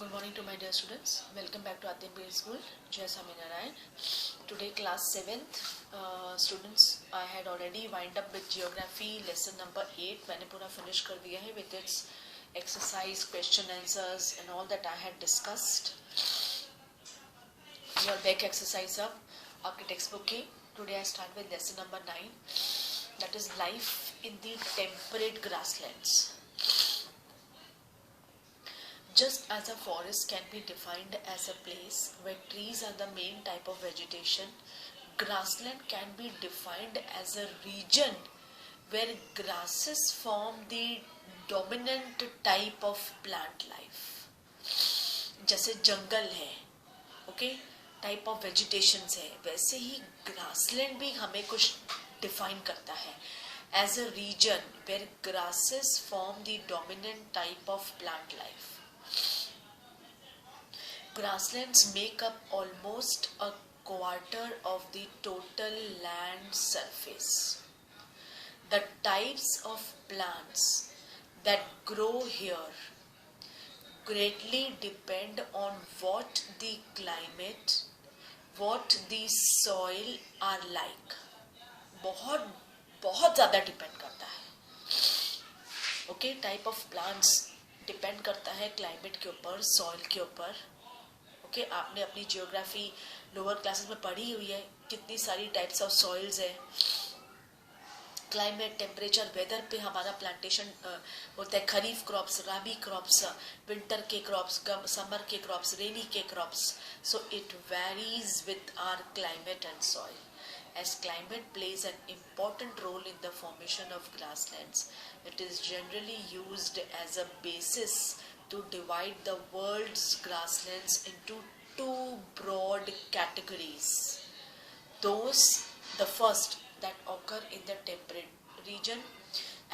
Good morning to my dear students. Welcome back to Atyambir School, Jai Swaminarayan. Today class 7th. Students, I had already wind up with geography lesson number 8. मैंने पूरा finish कर दिया है with its exercise, question answers and all that I had discussed. Your back exercise up, आपके textbook की. Today I start with lesson number 9. That is life in the temperate grasslands. Just as a forest can be defined as a place where trees are the main type of vegetation, grassland can be defined as a region where grasses form the dominant type of plant life. जैसे जंगल है, okay, type of vegetation है, वैसे ही grassland भी हमें कुछ define करता है as a region where grasses form the dominant type of plant life. Grasslands make up almost a quarter of the total land surface. The types of plants that grow here greatly depend on what the climate, what the soil are like. बहुत बहुत ज़्यादा depend करता है. Okay, type of plants depend करता है climate के ऊपर, soil के ऊपर. ओके, आपने अपनी जियोग्राफी लोअर क्लासेस में पढ़ी हुई है, कितनी सारी टाइप्स ऑफ सॉइल्स है. क्लाइमेट, टेम्परेचर, वेदर पे हमारा प्लांटेशन होता है. Kharif crops, rabi crops, winter के क्रॉप्स, समर के क्रॉप्स, रेनी के crops. So it varies with our climate and soil. As climate plays an important role in the formation of grasslands, it is generally used as a basis to divide the world's grasslands into two broad categories. Those, the first, that occur in the temperate region,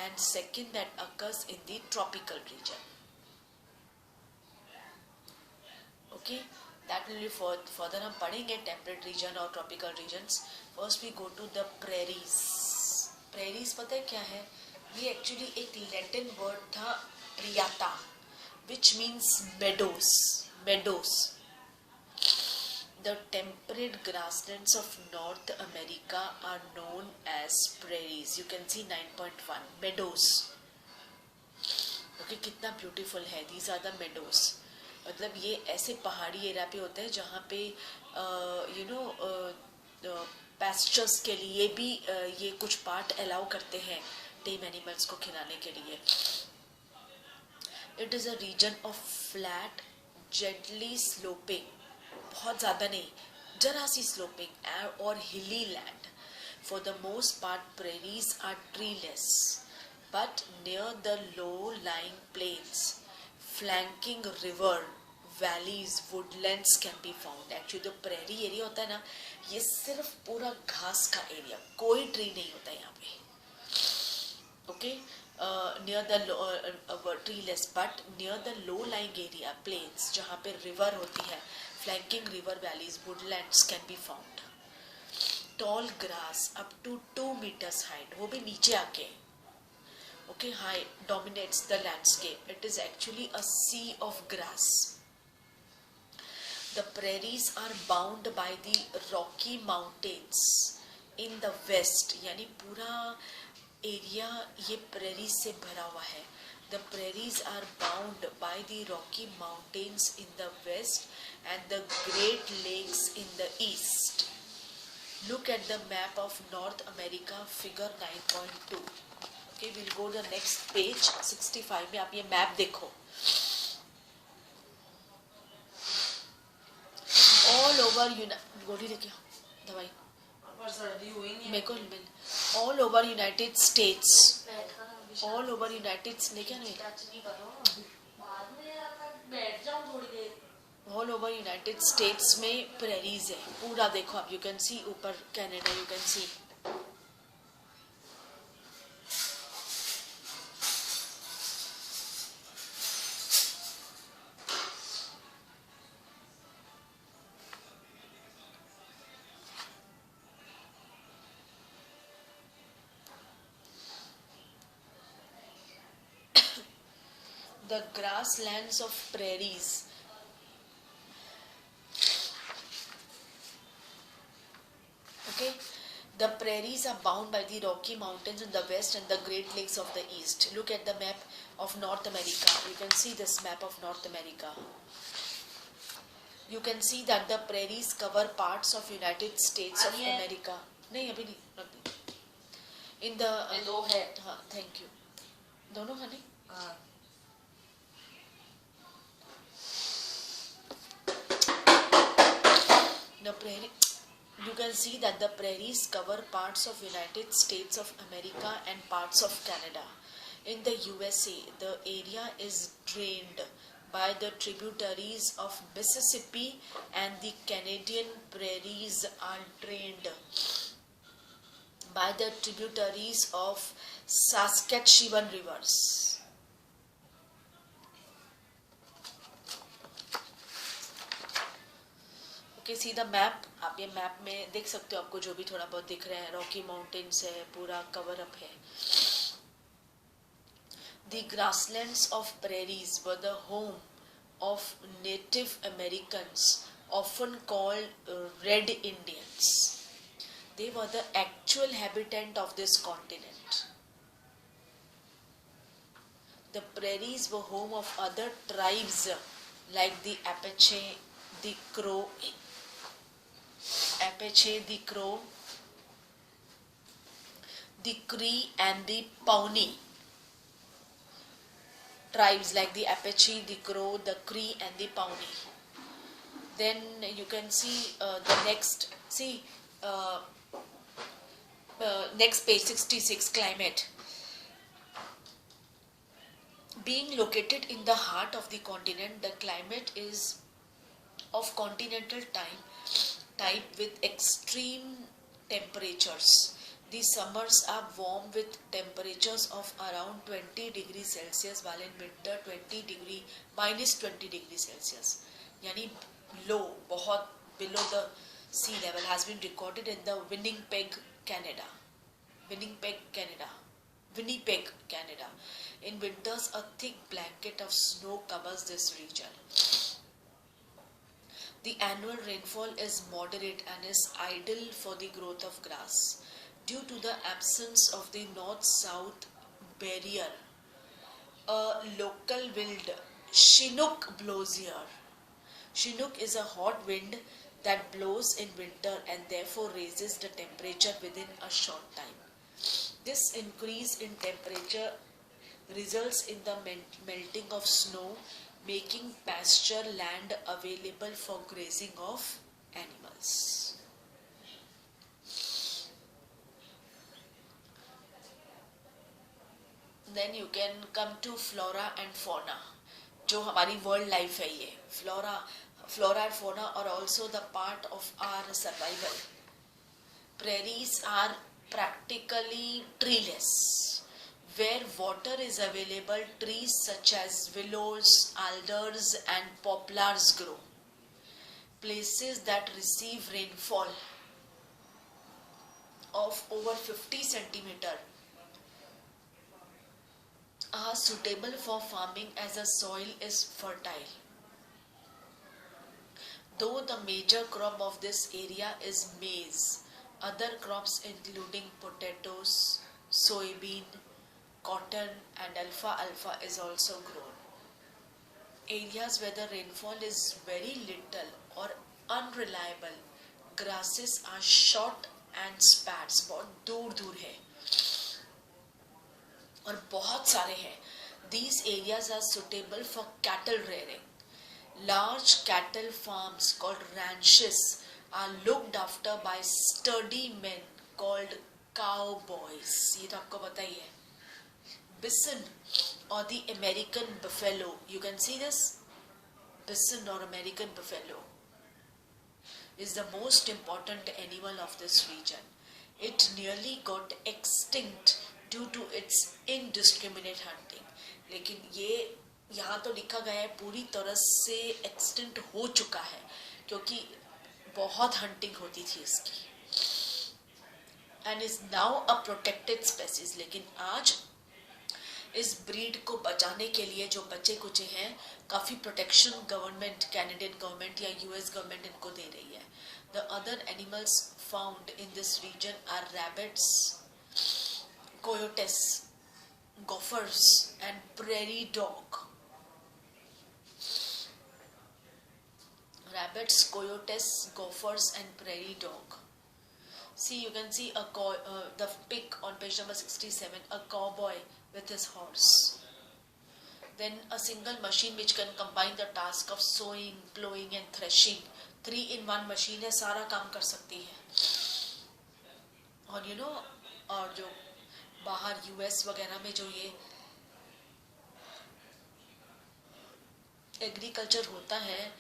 and second, that occurs in the tropical region. Okay, that will be further हम पढ़ेंगे temperate region और tropical regions. First we go to the prairies. Prairies पता है क्या है? ये actually एक Latin word था priata, which means meadows. Meadows. The temperate grasslands of North America are known as prairies. You can see 9.1 meadows. Okay, कितना beautiful है. These are the meadows. मतलब ये ऐसे पहाड़ी एरिया पे होते हैं जहाँ पे पैस्चर्स के लिए भी ये कुछ पार्ट अलाउ करते हैं टेम एनिमल्स को खिलाने के लिए. It is a region of flat, gently sloping, बहुत ज़्यादा नहीं, जरा सी स्लोपिंग और hilly land. For the most part prairies are treeless, but near the low lying plains flanking river valleys woodlands can be found. Actually जो prairie area होता है ना, ये सिर्फ पूरा घास का एरिया, कोई ट्री नहीं होता यहाँ पे. Okay, near the treeless but near the low lying area plains जहाँ पे river होती है, flanking river valleys woodlands can be found. Tall grass up to 2 meters height, वो भी नीचे आके, okay, high, dominates the landscape. It is actually a sea of grass. The prairies are bound by the Rocky Mountains in the west. यानी पूरा area ये prairies से भरा हुआ है. The prairies are bound by the Rocky Mountains in the west and the Great Lakes in the east. Look at the map of North America, figure 9.2. Okay, we'll go to the next page 65 में आप ये map देखो. All over गोली लेके दवाई मेरे को मिल. All over United States, all over United लेके नहीं, all over United States में prairies है पूरा. देखो आप, you can see ऊपर Canada, you can see. The grasslands of prairies Okay, the prairies are bound by the Rocky Mountains in the west and the Great Lakes of the east. Look at the map of North America. You can see this map of North America. You can see that the prairies cover parts of United States of America. नहीं अभी नहीं अभी. In the दो है. हाँ, thank you. दोनों है नहीं. The prairie. You can see that the prairies cover parts of United States of America and parts of Canada. In the USA, the area is drained by the tributaries of Mississippi, and the Canadian prairies are drained by the tributaries of Saskatchewan rivers. Okay see the map. आप ये map में देख सकते हो, आपको जो भी थोड़ा बहुत दिख रहा है, रॉकी माउंटेन्स है, पूरा कवर अप है. The grasslands of prairies were the home of Native Americans, often called Red Indians. They were the actual habitant of this continent. The prairies were home of other tribes like the Apache, the Crow, the Cree and the Pawnee. Tribes like the Apache, the Crow, the Cree and the Pawnee. Then you can see the next, next page 66, climate. Being located in the heart of the continent, the climate is of continental type with extreme temperatures. The summers are warm with temperatures of around 20 degrees Celsius, while in winter minus 20 degrees Celsius. Yani low, बहुत below the sea level has been recorded in the Winnipeg, Canada. In winters, a thick blanket of snow covers this region. The annual rainfall is moderate and is ideal for the growth of grass. Due to the absence of the north-south barrier, a local wind, Chinook, blows here. Chinook is a hot wind that blows in winter and therefore raises the temperature within a short time. This increase in temperature results in the melting of snow, making pasture land available for grazing of animals. Then you can come to flora and fauna. जो हमारी world life है ये flora and fauna are also the part of our survival. Prairies are practically treeless. Where water is available, trees such as willows, alders and poplars grow. Places that receive rainfall of over 50 centimeter are suitable for farming as the soil is fertile. Though the major crop of this area is maize, other crops including potatoes, soybean, cotton and alfalfa is also grown. Areas where the rainfall is very little or unreliable, grasses are short and spats. बहुत दूर दूर है और बहुत सारे हैं. These areas are suitable for cattle rearing. Large cattle farms called ranches are looked after by sturdy men called cowboys. ये तो आपको पता ही है. Bison or the American buffalo. You can see this. Bison or American buffalo is the most important animal of this region. It nearly got extinct due to its indiscriminate hunting. लेकिन ये यहाँ तो लिखा गया है पूरी तरह से एक्सटिंक्ट हो चुका है क्योंकि बहुत हंटिंग होती थी इसकी. And is now a protected species. लेकिन आज इस ब्रीड को बचाने के लिए जो बच्चे कुचे हैं, काफ़ी प्रोटेक्शन गवर्नमेंट, कैनेडियन गवर्नमेंट या यूएस गवर्नमेंट इनको दे रही है. The other animals found in this region are rabbits, coyotes, gophers, and prairie dog. Rabbits, coyotes, gophers, and prairie dog. See, you can see the pic on page number 67, a cowboy with his horse. Then a single machine which can combine the task of sowing, plowing and threshing. 3-in-1 machine है, सारा काम कर सकती है. और और जो बाहर यूएस वगैरह में जो ये एग्रीकल्चर होता है,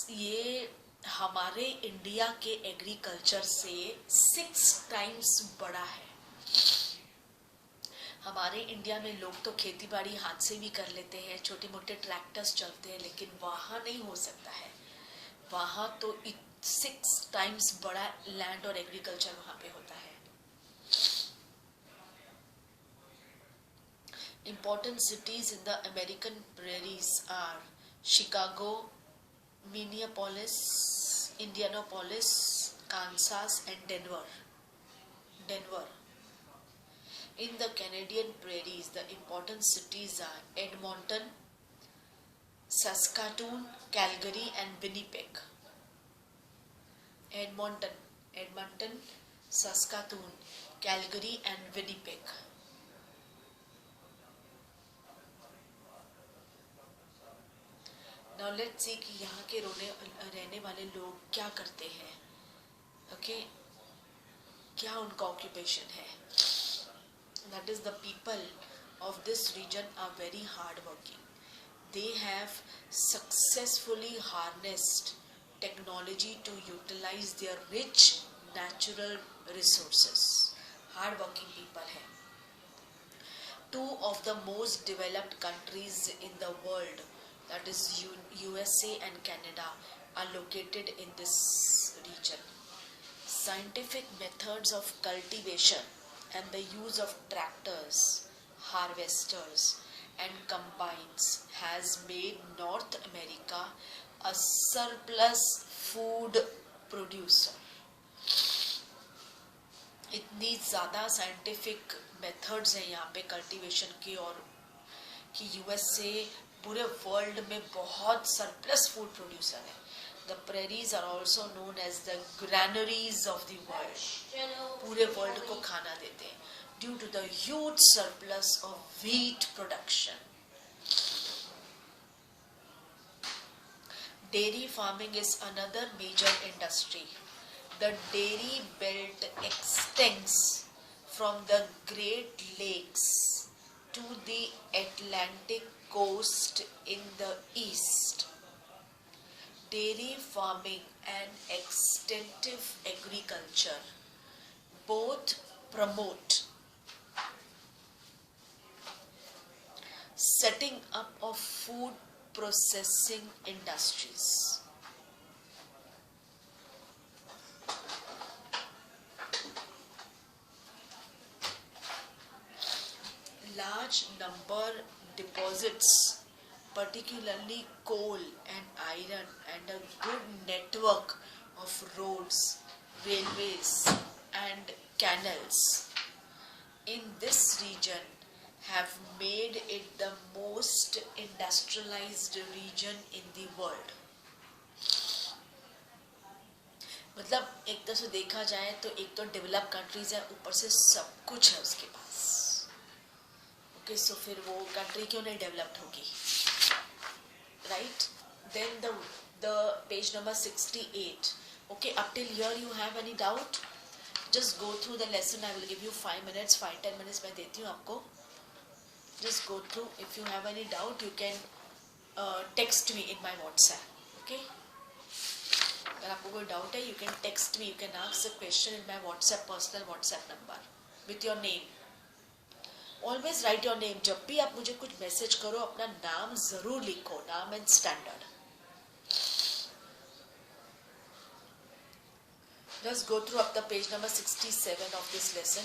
ये हमारे इंडिया के एग्रीकल्चर से 6 टाइम्स बड़ा है. हमारे इंडिया में लोग तो खेती बाड़ी हाथ से भी कर लेते हैं, छोटे मोटे ट्रैक्टर्स चलते हैं, लेकिन वहाँ नहीं हो सकता है. वहाँ तो 6 टाइम्स बड़ा लैंड और एग्रीकल्चर वहाँ पे होता है. Important cities in the American prairies are Chicago, Minneapolis, Indianapolis, Kansas and Denver. In the Canadian prairies, the important cities are Edmonton, Saskatoon, Calgary and Winnipeg. Edmonton, Saskatoon, Calgary and Winnipeg. Now let's see कि यहाँ के रहने वाले लोग क्या करते हैं. Okay, क्या उनका occupation है. That is, the people of this region are very hard working. They have successfully harnessed technology to utilize their rich natural resources. Hard working people हैं. 2 of the most developed countries in the world, that is USA and Canada, are located in this region. Scientific methods of cultivation and the use of tractors, harvesters and combines has made North America a surplus food producer. इतनी ज़्यादा scientific methods हैं यहाँ पे cultivation की, और कि US से पूरे वर्ल्ड में बहुत सरप्लस फूड प्रोड्यूसर है. The prairies are also known as the granaries of the world. पूरे वर्ल्ड को खाना देते हैं due to the huge surplus of wheat production. Dairy farming is another major industry. The dairy belt extends from the Great Lakes to the Atlantic coast in the east. Dairy farming and extensive agriculture both promote setting up of food processing industries. Large number deposits, particularly coal and iron, and a good network of roads, railways and canals in this region have made it the most industrialized region in the world. मतलब एक तरह से देखा जाए तो एक तो develop countries है, ऊपर से सब कुछ है उसके पास. ओके, सो फिर वो कंट्री क्यों नहीं डेवलप्ड होगी, right. Then the page number 68. Okay, up till here you have any doubt, just go through the lesson. I will give you 5 minutes, 5-10 minutes मैं देती हूँ आपको. Just go through. If you have any doubt you can text me in my WhatsApp. Okay, अगर आपको कोई doubt है you can text me, you can ask the question in my WhatsApp, personal WhatsApp number with your name. Always right your name. जब भी आप मुझे कुछ message करो अपना नाम जरूर लिखो, नाम and standard. Let's go through up the page number 67 of this lesson.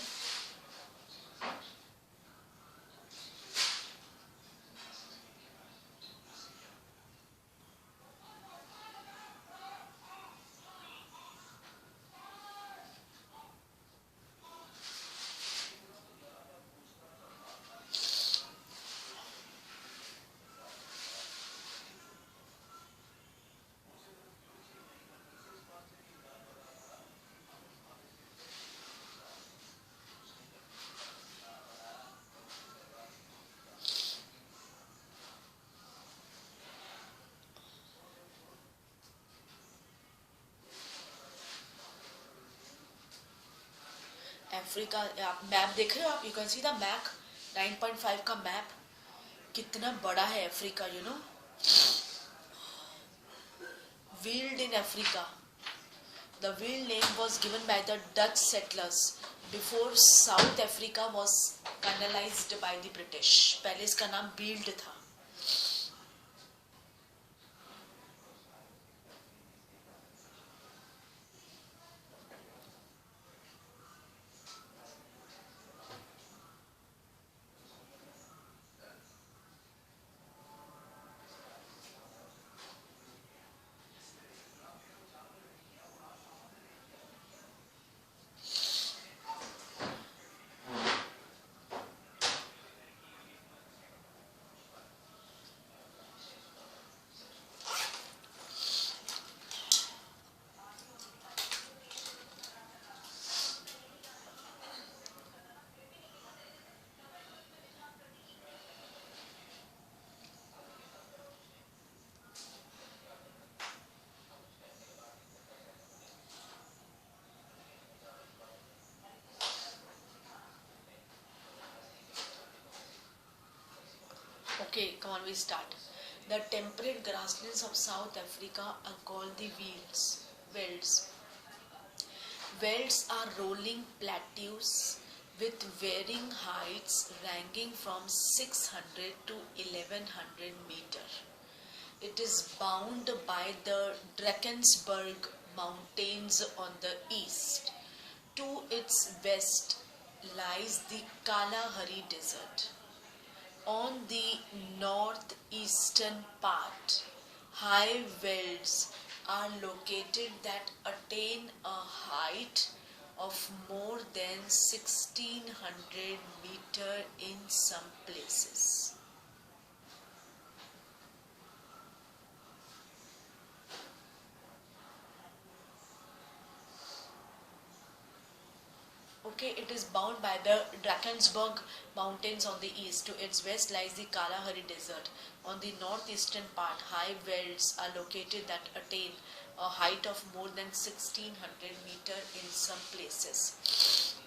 Africa, आप मैप देख रहे हो, आप you can see the map 9.5 का मैप, कितना बड़ा है Africa, you know. Wild in Africa. The wild name was given by the Dutch settlers before South Africa was colonized by the British. पहले इसका नाम Wild था. Okay, come on, we start. The temperate grasslands of South Africa are called the velds. Velds. Velds are rolling plateaus with varying heights ranging from 600 to 1100 meter. It is bound by the Drakensberg Mountains on the east. To its west lies the Kalahari Desert. On the northeastern part, high velds are located that attain a height of more than 1600 meter in some places. Okay, it is bound by the Drakensberg Mountains on the east. To its west lies the Kalahari Desert. On the northeastern part, high velds are located that attain a height of more than 1600 meter in some places.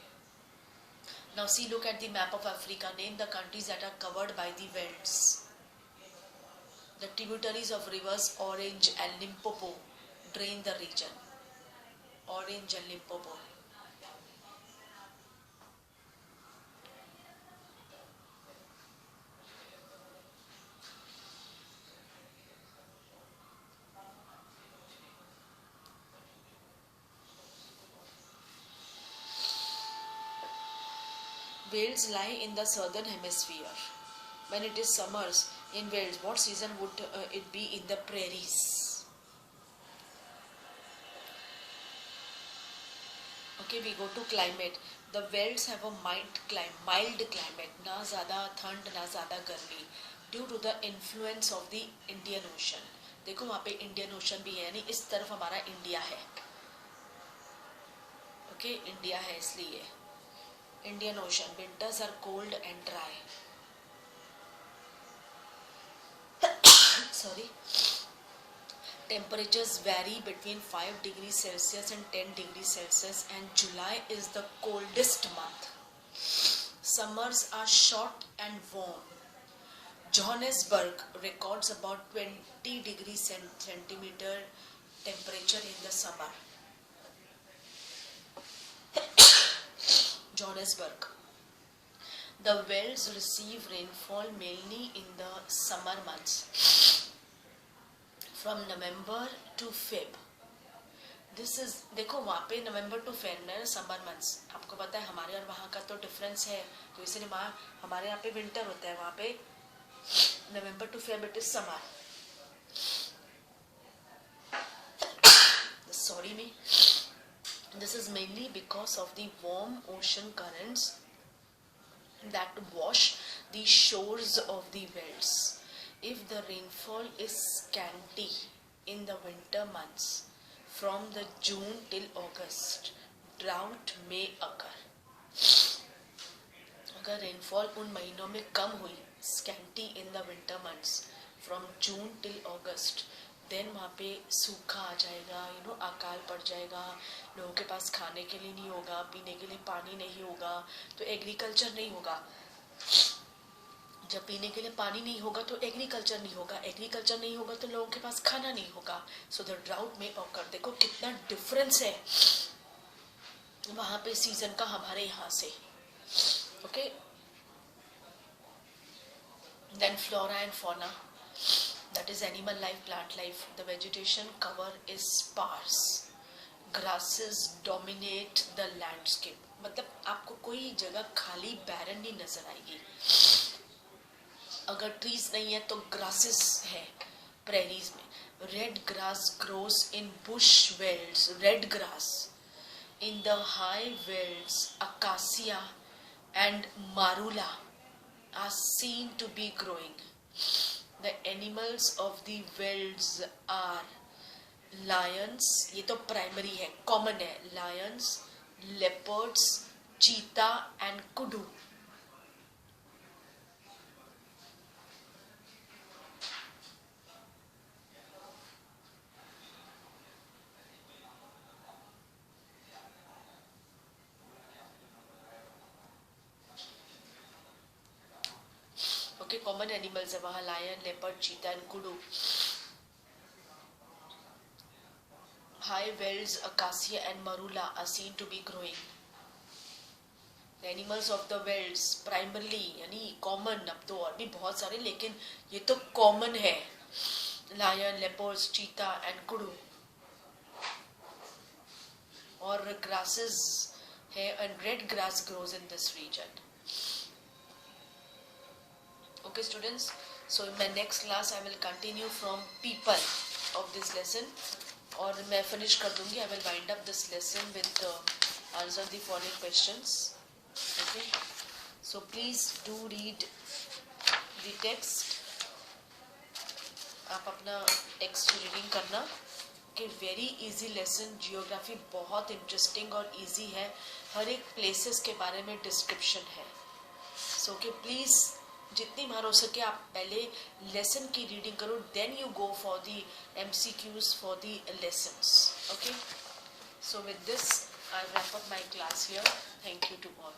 Now see, look at the map of Africa. Name the countries that are covered by the velds. The tributaries of rivers Orange and Limpopo drain the region. Orange and Limpopo. Wales lie in the southern hemisphere. When it is summers in Wales, what season would it be in the prairies? Okay, we go to climate. The Wales have a mild climate, ना ज़्यादा ठंड ना ज़्यादा गर्मी, due to the influence of the Indian Ocean. देखो वहाँ पे Indian Ocean भी है, यानी इस तरफ हमारा इंडिया है. Okay, इंडिया है इसलिए. Indian Ocean. Winters are cold and dry. Sorry. Temperatures vary between 5 degrees Celsius and 10 degrees Celsius, and July is the coldest month. Summers are short and warm. Johannesburg records about 20 degrees centimeter temperature in the summer. Johannesburg. The Wales receive rainfall mainly in the summer months, from November to Feb. This is, देखो वहाँ पे November to Feb में summer months. आपको पता है हमारे और वहाँ का तो डिफरेंस है, तो इसलिए वहाँ हमारे यहाँ पे विंटर होता है, वहाँ पे November to Feb it is summer. Sorry me. This is mainly because of the warm ocean currents that wash the shores of the wells. If the rainfall is scanty in the winter months, from the June till August, drought may occur. अगर rainfall उन महीनों में कम हुई, scanty in the winter months, from June till August, then वहाँ पे सूखा आ जाएगा, अकाल पड़ जाएगा, लोगों के पास खाने के लिए नहीं होगा, पीने के लिए पानी नहीं होगा, तो एग्रीकल्चर नहीं होगा। जब पीने के लिए पानी नहीं होगा तो एग्रीकल्चर नहीं होगा, एग्रीकल्चर नहीं होगा तो लोगों के पास खाना नहीं होगा। सो द ड्राउट में ऑकर, देखो कितना डिफरेंस है वहां पे सीजन का हमारे यहाँ से। Okay, then flora and fauna, that is animal life, plant life. The vegetation cover is sparse, grasses dominate the landscape. मतलब आपको कोई जगह खाली बैरन नहीं नजर आएगी। अगर ट्रीज नहीं है तो ग्रासेस है प्रेरीज में। Red grass grows in bushvelds, red grass in the high welds, acacia and marula are seen to be growing. The animals of the wilds are lions, ये तो प्राइमरी है, common है, lions, leopards, cheetah and kudu. Okay, common animals है वहाँ, lion, leopard, cheetah and kudu. High welds, acacia and marula are seen to be growing. Animals of the velds primarily यानी common, अब तो और भी बहुत सारे लेकिन ये तो कॉमन है, lion, leopards, cheetah and kudu. और ग्रासेस है and red grass grows in this region. Okay students, so in my next class I will continue from people of this lesson, और मैं finish कर दूंगी। I will wind up this lesson with answer the following questions. Okay, so please do read the text, आप अपना text reading करना। कि very easy lesson, geography बहुत interesting और इजी है, हर एक प्लेसेस के बारे में डिस्क्रिप्शन है। सो कि प्लीज़ जितनी बार हो सके आप पहले लेसन की रीडिंग करो, then you go for the MCQs for the lessons. Okay, so with this I wrap up my class here. Thank you to all.